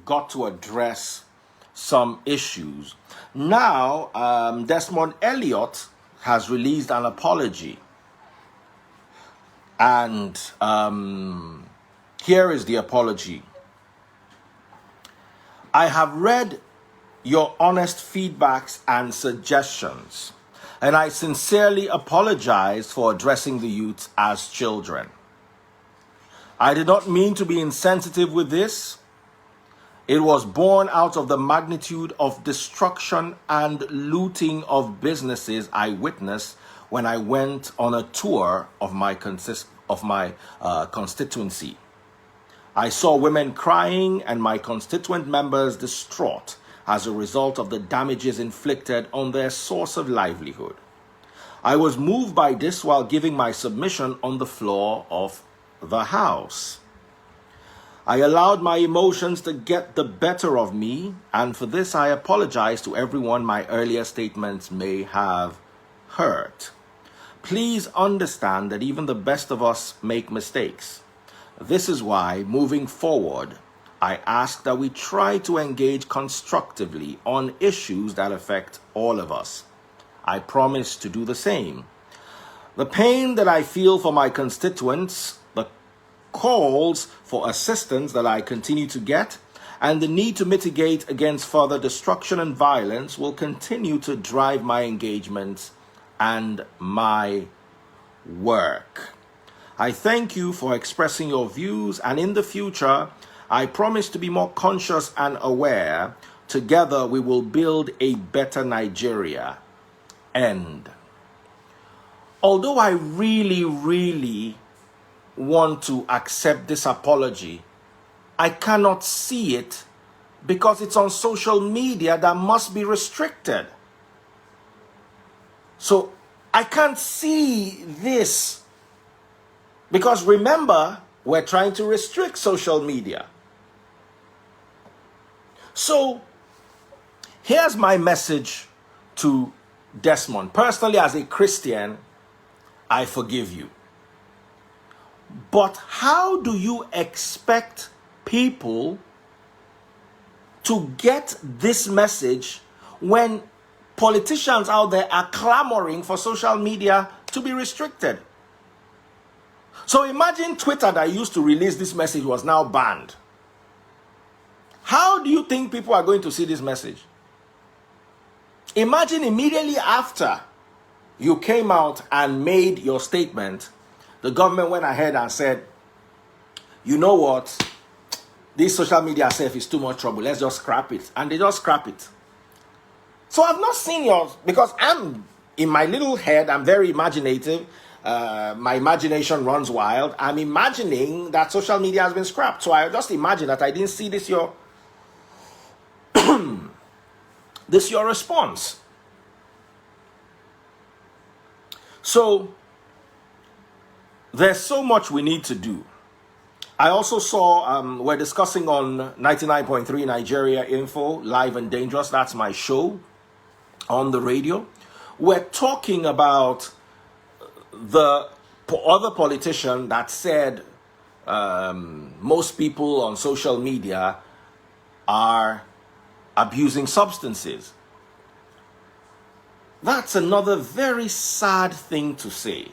we've got to address some issues. Now, Desmond Elliot has released an apology. And here is the apology. I have read your honest feedbacks and suggestions, and I sincerely apologize for addressing the youth as children. I did not mean to be insensitive with this. It was born out of the magnitude of destruction and looting of businesses I witnessed when I went on a tour of my constituency. I saw women crying and my constituent members distraught as a result of the damages inflicted on their source of livelihood. I was moved by this while giving my submission on the floor of the House. I allowed my emotions to get the better of me, and for this I apologize to everyone my earlier statements may have hurt. Please understand that even the best of us make mistakes. This is why, moving forward, I ask that we try to engage constructively on issues that affect all of us. I promise to do the same. The pain that I feel for my constituents, the calls for assistance that I continue to get, and the need to mitigate against further destruction and violence will continue to drive my engagements and my work. I thank you for expressing your views, and in the future, I promise to be more conscious and aware. Together, we will build a better Nigeria. End. Although I really want to accept this apology, I cannot see it because it's on social media that must be restricted. So I can't see this because remember, we're trying to restrict social media. So here's my message to Desmond. Personally, as a Christian, I forgive you. But how do you expect people to get this message when politicians out there are clamoring for social media to be restricted? So imagine Twitter that used to release this message was now banned. How do you think people are going to see this message? Imagine immediately after you came out and made your statement, the government went ahead and said, you know what, this social media stuff is too much trouble, let's just scrap it. And they just scrap it. So I've not seen yours, because I'm, in my little head, I'm very imaginative. My imagination runs wild. I'm imagining that social media has been scrapped. So I just imagine that I didn't see this your response. So there's so much we need to do. I also saw we're discussing on 99.3 Nigeria Info, Live and Dangerous. That's my show on the radio. We're talking about the other politician that said most people on social media are abusing substances. That's another very sad thing to say.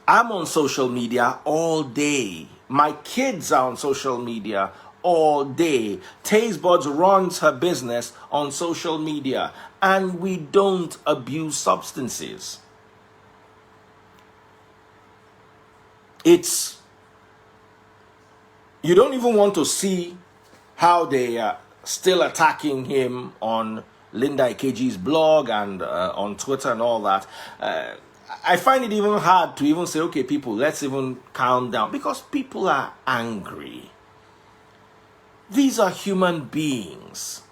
I'm on social media all day. My kids are on social media all day. Taste Buds runs her business on social media, and we don't abuse substances. You don't even want to see how they are still attacking him on Linda Ikeji's blog and on Twitter and all that. I find it even hard to even say, okay, people, let's even calm down, because people are angry. These are human beings.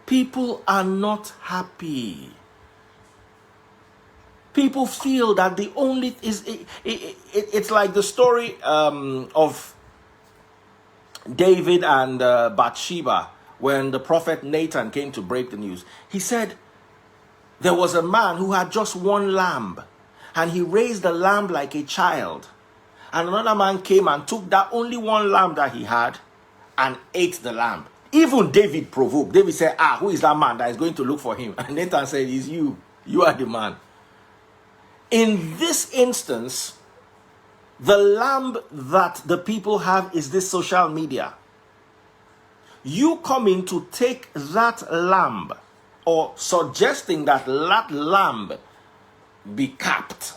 People are not happy. People feel that the only it's like the story of David and Bathsheba when the prophet Nathan came to break the news. He said there was a man who had just one lamb, and he raised the lamb like a child. And another man came and took that only one lamb that he had and ate the lamb. Even David provoked. David said, who is that man that is going to look for him? And Nathan said, it's you. You are the man. In this instance, the lamb that the people have is this social media. You coming to take that lamb or suggesting that that lamb be capped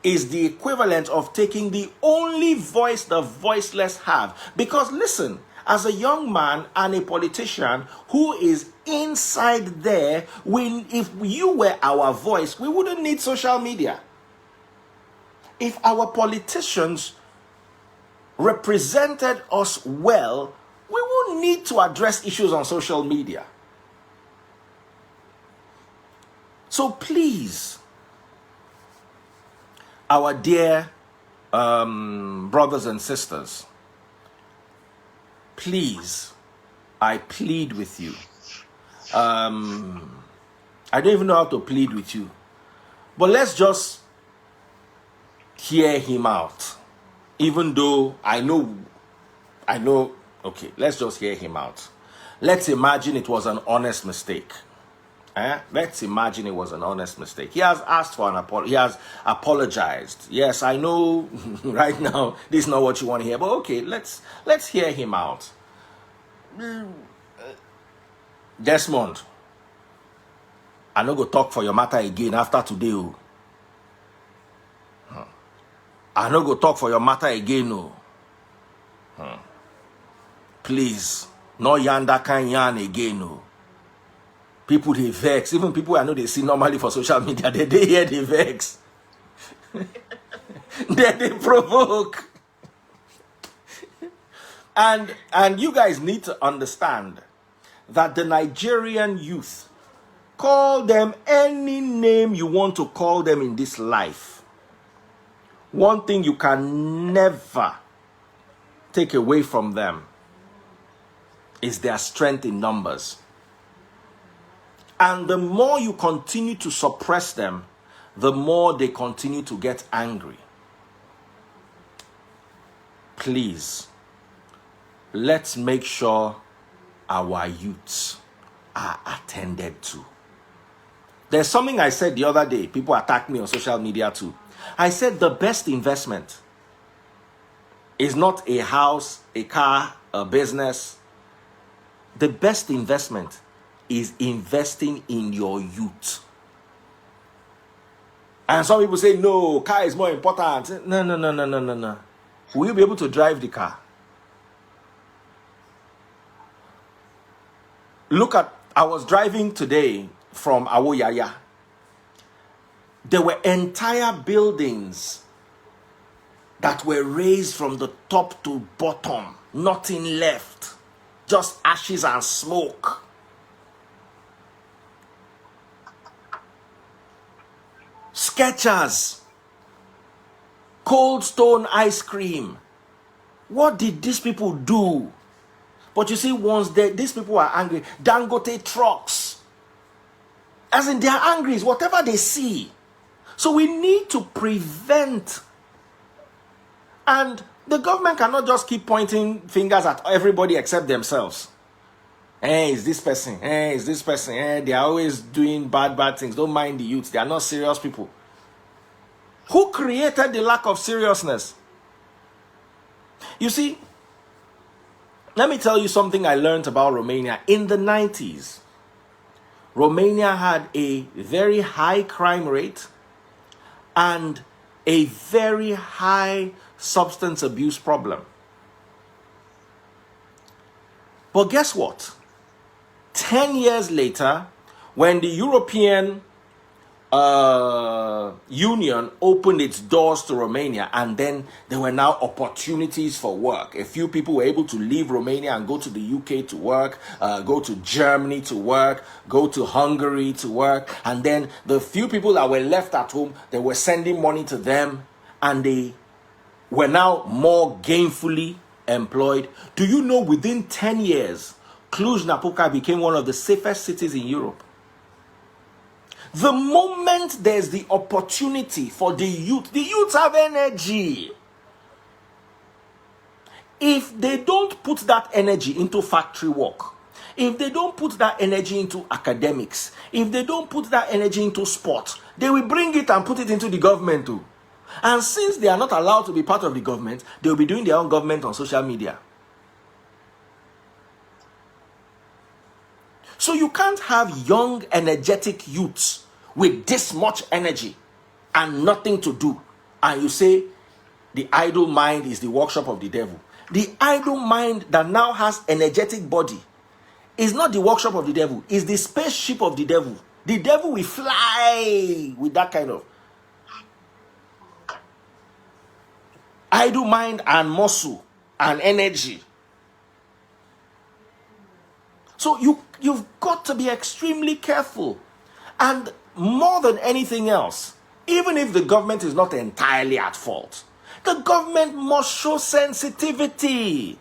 is the equivalent of taking the only voice the voiceless have. Because listen, as a young man and a politician who is inside there, if you were our voice, we wouldn't need social media. If our politicians represented us well, we wouldn't need to address issues on social media. So please, our dear brothers and sisters, please, I plead with you. I don't even know how to plead with you. But let's just hear him out. Even though I know, okay, let's just hear him out. Let's imagine it was an honest mistake. Let's imagine it was an honest mistake. He has asked for an apology. He has apologized. Yes, I know right now this is not what you want to hear, but okay, let's hear him out. Desmond, I no go talk for your matter again after today. I no go talk for your matter again. Please, no yarn that kind yarn again. People they vex. Even people I know they see normally for social media, they hear they vex. they provoke. And you guys need to understand that the Nigerian youth, call them any name you want to call them in this life. One thing you can never take away from them is their strength in numbers. And the more you continue to suppress them, the more they continue to get angry. Please, let's make sure our youths are attended to. There's something I said the other day. People attacked me on social media too. I said the best investment is not a house, a car, a business. The best investment is investing in your youth. And some people say, no, car is more important. No. Will you be able to drive the car? Look at, I was driving today from Awoyaya. There were entire buildings that were raised from the top to bottom. Nothing left. Just ashes and smoke. Skechers, Cold Stone ice cream. What did these people do? But you see, once these people are angry, Dangote trucks. As in, they are angry, it's whatever they see. So we need to prevent. And the government cannot just keep pointing fingers at everybody except themselves. It's this person. It's this person. They are always doing bad things. Don't mind the youths. They are not serious people. Who created the lack of seriousness? You see, let me tell you something I learned about Romania. In the 90s, Romania had a very high crime rate and a very high substance abuse problem. But guess what? 10 years later, when the European Union opened its doors to Romania, and then there were now opportunities for work. A few people were able to leave Romania and go to the UK to work, go to Germany to work, go to Hungary to work. And then the few people that were left at home, they were sending money to them, and they were now more gainfully employed. Do you know within 10 years, Cluj-Napoca became one of the safest cities in Europe? The moment there's the opportunity for the youths have energy. If they don't put that energy into factory work, if they don't put that energy into academics, if they don't put that energy into sport, they will bring it and put it into the government too. And since they are not allowed to be part of the government, they will be doing their own government on social media. So you can't have young, energetic youths with this much energy and nothing to do. And you say the idle mind is the workshop of the devil. The idle mind that now has energetic body is not the workshop of the devil. It's the spaceship of the devil. The devil will fly with that kind of idle mind and muscle and energy. So you've got to be extremely careful. And more than anything else, even if the government is not entirely at fault, the government must show sensitivity.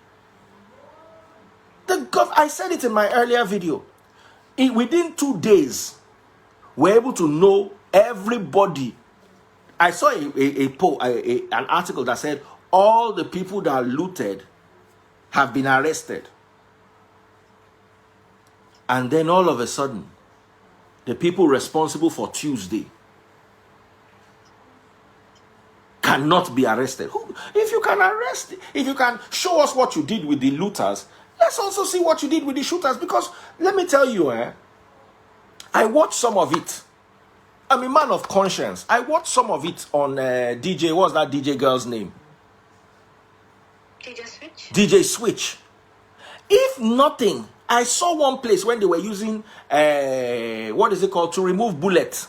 I said it in my earlier video. Within 2 days, we're able to know everybody. I saw an article that said all the people that looted have been arrested. And then all of a sudden, the people responsible for Tuesday cannot be arrested. If you can arrest, if you can show us what you did with the looters, let's also see what you did with the shooters. Because let me tell you, I watched some of it. I'm a man of conscience. I watched some of it on DJ. What's that DJ girl's name? DJ Switch. DJ Switch. If nothing, I saw one place when they were using what is it called, to remove bullets.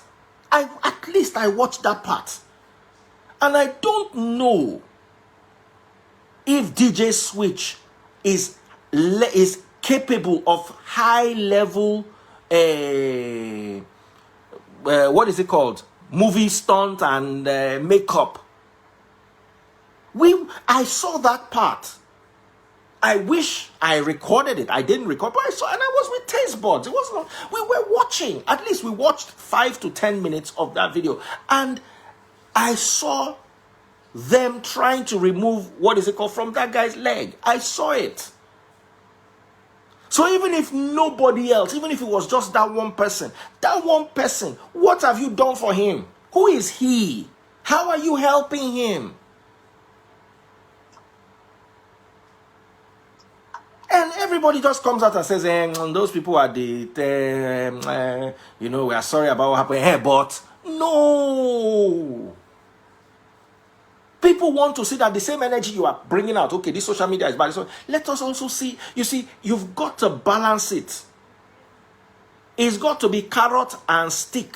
At least I watched that part, and I don't know if DJ Switch is capable of high level what is it called, movie stunt and makeup. I saw that part. I wish I recorded it. I didn't record, but I saw, and I was with taste buds. It wasn't. We were watching. At least we watched 5 to 10 minutes of that video, and I saw them trying to remove what is it called from that guy's leg. I saw it. So even if nobody else, even if it was just that one person, what have you done for him? Who is he? How are you helping him? And everybody just comes out and says, those people are we are sorry about what happened. Hey, but no. People want to see that the same energy you are bringing out. Okay, this social media is bad. So let us also see. You see, you've got to balance it. It's got to be carrot and stick.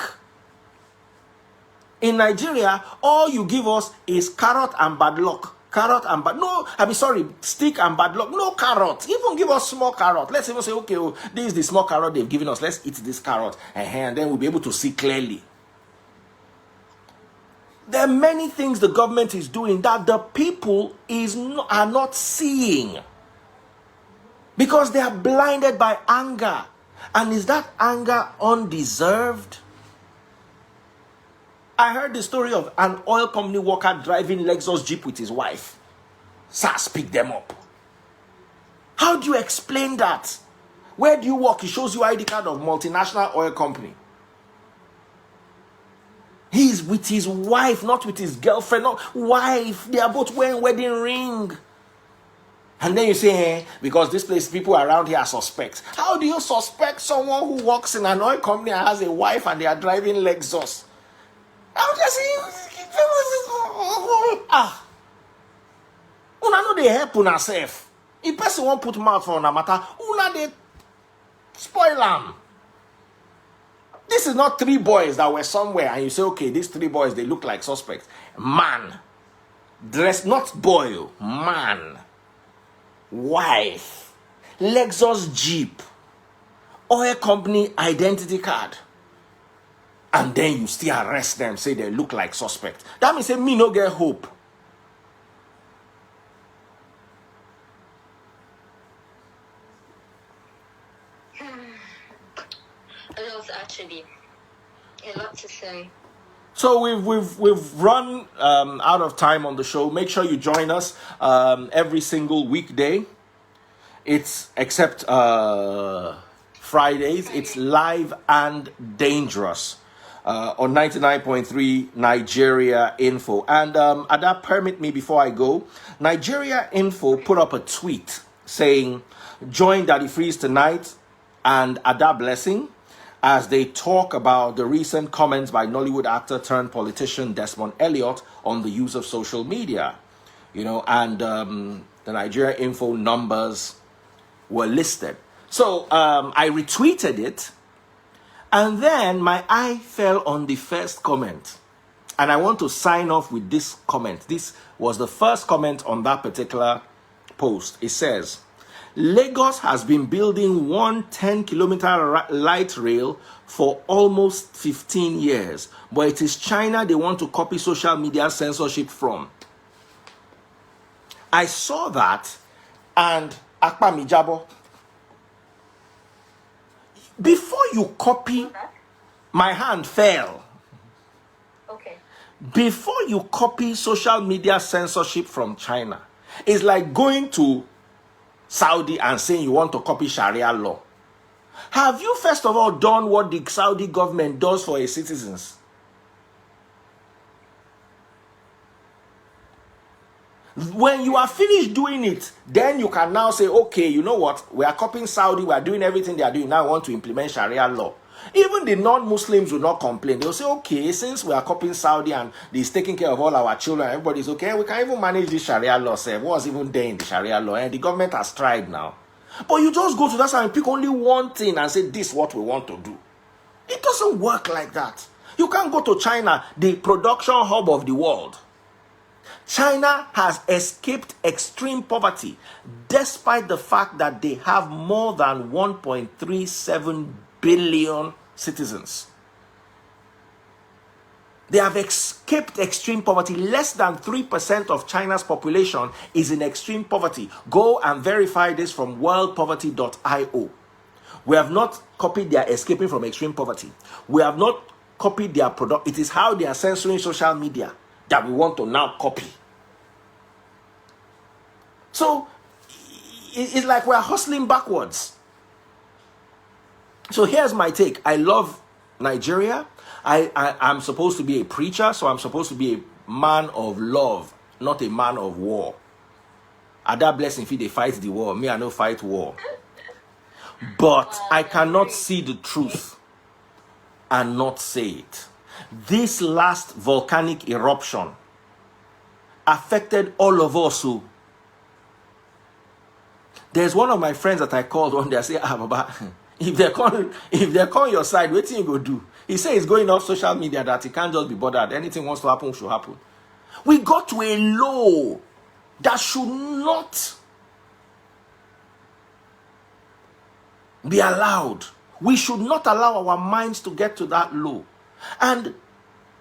In Nigeria, all you give us is carrot and bad luck. Carrot and bad, stick and bad luck. No carrot. Even give us small carrot. Let's even say, okay, this is the small carrot they've given us. Let's eat this carrot. And then we'll be able to see clearly. There are many things the government is doing that the people are not seeing. Because they are blinded by anger. And is that anger undeserved? I heard the story of an oil company worker driving Lexus Jeep with his wife. SARS picked them up. How do you explain that? Where do you work? He shows you ID card of multinational oil company. He's with his wife, not with his girlfriend. Not wife. They are both wearing wedding ring. And then you say, because this place, people around here are suspects. How do you suspect someone who works in an oil company and has a wife and they are driving Lexus? I'm just saying, una no dey help una self. If person won't put mouth for una matter, una dey spoil am. This is not 3 boys that were somewhere and you say, okay, these 3 boys, they look like suspects. Man, dress, not boy, man, wife, Lexus Jeep, oil company identity card. And then you still arrest them, say they look like suspects. That means say me no get hope. A lot, actually. A lot to say. So we've run out of time on the show. Make sure you join us every single weekday. It's except Fridays. It's live and dangerous on 99.3 Nigeria Info. And Ada, permit me before I go. Nigeria Info put up a tweet saying, "Join Daddy Freeze tonight and Ada Blessing as they talk about the recent comments by Nollywood actor turned politician Desmond Elliot on the use of social media." You know, and the Nigeria Info numbers were listed. So I retweeted it, and then my eye fell on the first comment. And I want to sign off with this comment. This was the first comment on that particular post. It says, "Lagos has been building one 10-kilometer light rail for almost 15 years, but it is China they want to copy social media censorship from." I saw that, and Akpa Mijabo, before you copy, my hand fell. Okay. Before you copy social media censorship from China, it's like going to Saudi and saying you want to copy Sharia law. Have you first of all done what the Saudi government does for its citizens? When you are finished doing it, then you can now say, okay, you know what? We are copying Saudi. We are doing everything they are doing. Now we want to implement Sharia law. Even the non-Muslims will not complain. They'll say, okay, since we are copying Saudi and he's taking care of all our children, everybody's okay, we can even manage the Sharia law. Say, what's even there in the Sharia law? And the government has tried now. But you just go to that side and pick only one thing and say, this is what we want to do. It doesn't work like that. You can't go to China, the production hub of the world. China has escaped extreme poverty despite the fact that they have more than 1.37 billion citizens. They have escaped extreme poverty. Less than 3% of China's population is in extreme poverty. Go and verify this from worldpoverty.io. We have not copied their escaping from extreme poverty. We have not copied their product. It is how they are censoring social media that we want to now copy. So it's like we're hustling backwards. So here's my take. I love Nigeria. I'm supposed to be a preacher, so I'm supposed to be a man of love, not a man of war. Ada Blessing, if they fight the war, me I no fight war. But I cannot see the truth and not say it. This last volcanic eruption affected all of us. So there's one of my friends that I called one day. I say, Baba, if they call your side, what thing you go do? He said he's going off social media that he can't just be bothered. Anything wants to happen should happen. We got to a low that should not be allowed. We should not allow our minds to get to that low. And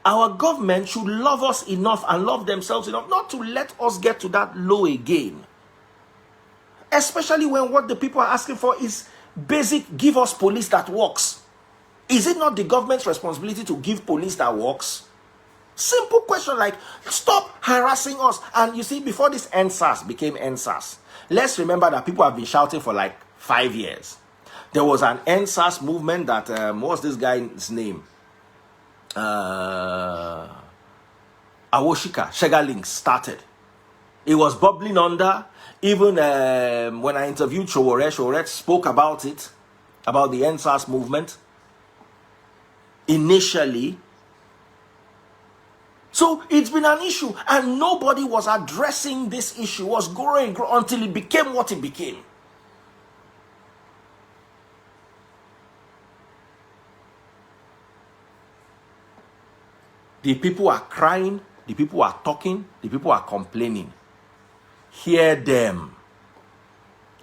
our government should love us enough and love themselves enough not to let us get to that low again. Especially when what the people are asking for is basic, give us police that works. Is it not the government's responsibility to give police that works? Simple question, like, stop harassing us. And you see, before this NSAS became NSAS, let's remember that people have been shouting for like 5 years. There was an NSAS movement that, what's this guy's name? Awoshika, Shegalink started. It was bubbling under. Even when I interviewed Showore spoke about it, about the NSAS movement initially. So it's been an issue, and nobody was addressing this issue. It was growing until it became what it became. The people are crying, the people are talking, the people are complaining. Hear them.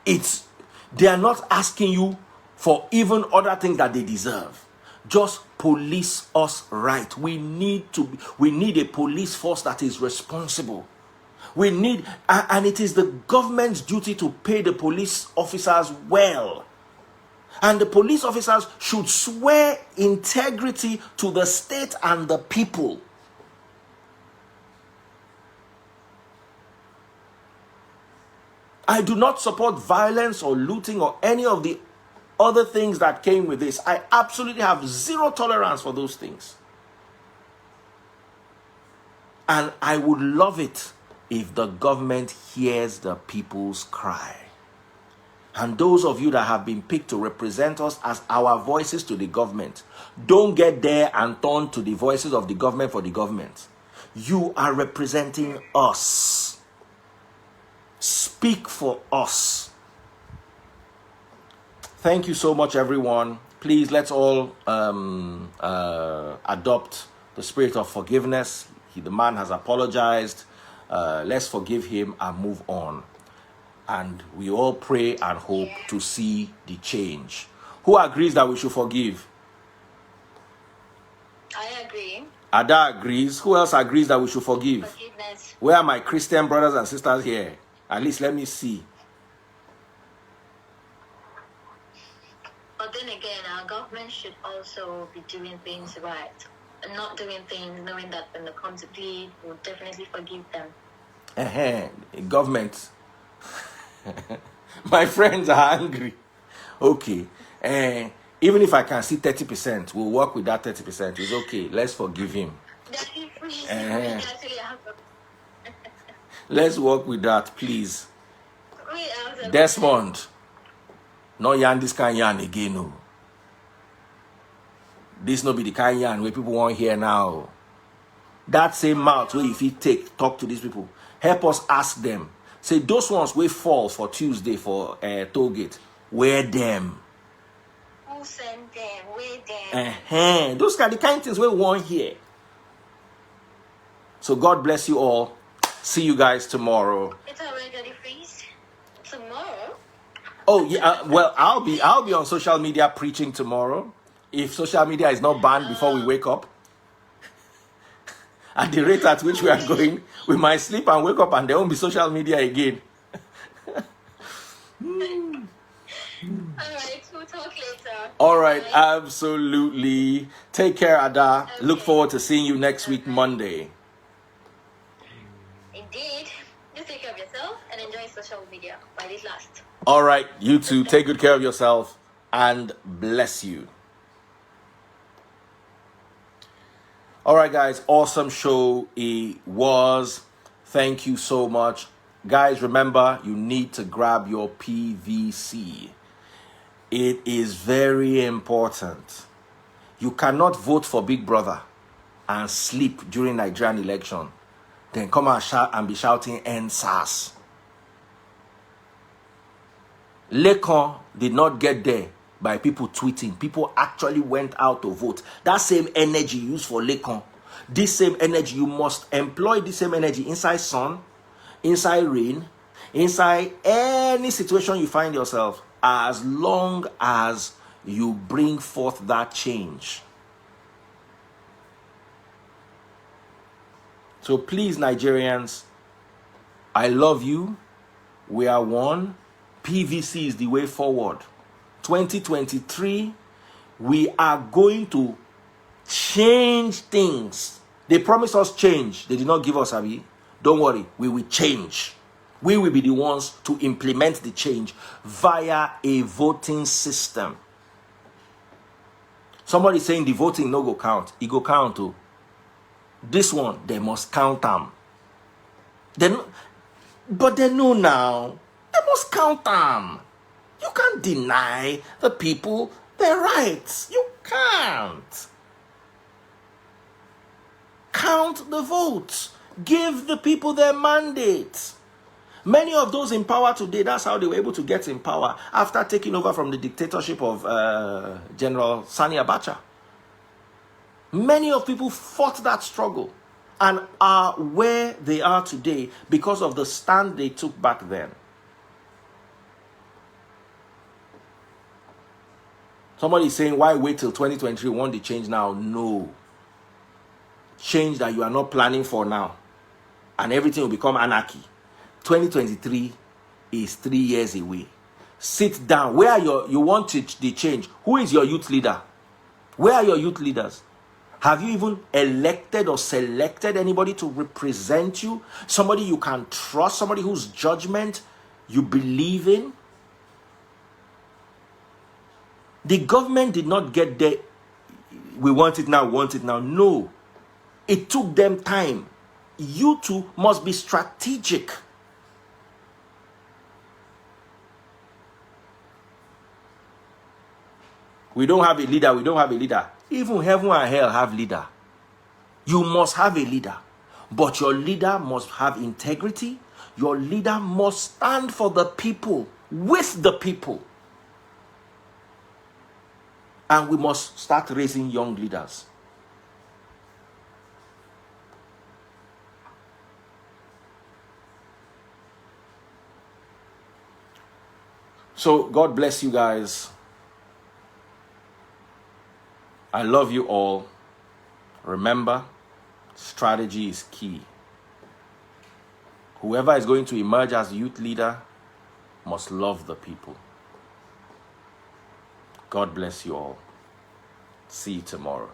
They are not asking you for even other things that they deserve. Just police us right. We need a police force that is responsible. We need, and it is the government's duty to pay the police officers well. And the police officers should swear integrity to the state and the people. I do not support violence or looting or any of the other things that came with this. I absolutely have zero tolerance for those things. And I would love it if the government hears the people's cry. And those of you that have been picked to represent us as our voices to the government, don't get there and turn to the voices of the government for the government. You are representing us. Speak for us. Thank you so much, everyone. Please, let's all adopt the spirit of forgiveness. The man has apologized. Let's forgive him and move on. And we all pray and hope to see the change. Who agrees that we should forgive? I agree. Ada agrees. Who else agrees that we should forgive? Forgiveness. Where are my Christian brothers and sisters here? At least let me see. But then again, our government should also be doing things right. And not doing things knowing that when they come to plead, we'll definitely forgive them. Government. My friends are angry. Okay. Even if I can see 30%, we'll work with that 30%. It's okay. Let's forgive him. Let's work with that, please. Desmond. No yarn this kind yarn again. No. This no be the kind yarn where people won't hear now. That same mouth where if you talk to these people, help us ask them. Say those ones will fall for Tuesday for toll gate. Where them? Who sent them? Where them? Those are the kind of things we want here. So God bless you all. See you guys tomorrow. It's already freeze. Tomorrow? Oh yeah. Well, I'll be on social media preaching tomorrow. If social media is not banned before we wake up. At the rate at which we are going, we might sleep and wake up and there won't be social media again. Alright, we'll talk later. Alright, absolutely. Take care, Ada. Okay. Look forward to seeing you next week, Monday. Indeed. Just take care of yourself and enjoy social media while it lasts. Alright, you too. Take good care of yourself and bless you. All right, guys, awesome show it was. Thank you so much. Guys, remember, you need to grab your PVC. It is very important. You cannot vote for Big Brother and sleep during Nigerian election. Then come and shout and be shouting NSAS. Lekon did not get there by people tweeting. People actually went out to vote. That same energy used for Lekon, this same energy, you must employ this same energy inside sun, inside rain, inside any situation you find yourself, as long as you bring forth that change. So please, Nigerians, I love you. We are one. PVC is the way forward. 2023, we are going to change things. They promised us change. They did not give us, Abi. Don't worry, we will change. We will be the ones to implement the change via a voting system. Somebody saying the voting no go count. It go count too. This one, they must count them. But they know now. They must count them. You can't deny the people their rights. You can't. Count the votes. Give the people their mandate. Many of those in power today, that's how they were able to get in power after taking over from the dictatorship of General Sani Abacha. Many of people fought that struggle and are where they are today because of the stand they took back then. Somebody is saying, why wait till 2023? Want the change now? No. Change that you are not planning for now. And everything will become anarchy. 2023 is 3 years away. Sit down. Where are you want the change? Who is your youth leader? Where are your youth leaders? Have you even elected or selected anybody to represent you? Somebody you can trust, somebody whose judgment you believe in? The government did not get there. We want it now, want it now. No. It took them time. You too must be strategic. We don't have a leader. We don't have a leader. Even heaven and hell have leader. You must have a leader. But your leader must have integrity. Your leader must stand for the people, with the people. And we must start raising young leaders. So God bless you guys. I love you all. Remember, strategy is key. Whoever is going to emerge as a youth leader must love the people. God bless you all. See you tomorrow.